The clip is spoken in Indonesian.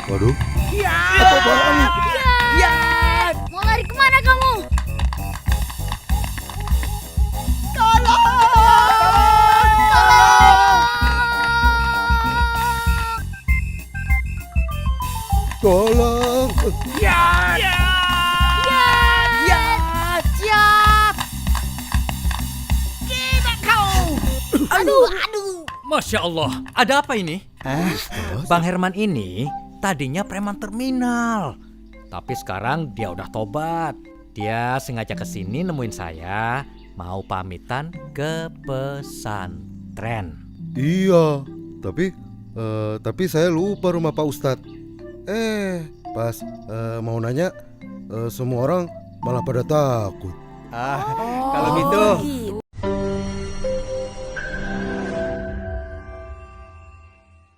Waduh, Ya. apa apaan nih? Ya. Mau lari kemana kamu? Tolong. Ya. Ya. Ya. Siap. Gila kau. Aduh. Masya Allah, ada apa ini? Bos, Bang Herman ini tadinya preman terminal, tapi sekarang dia udah tobat. Dia sengaja kesini nemuin saya, mau pamitan ke pesantren. iya, tapi saya lupa rumah Pak Ustadz. Pas mau nanya, semua orang malah pada takut. Kalau gitu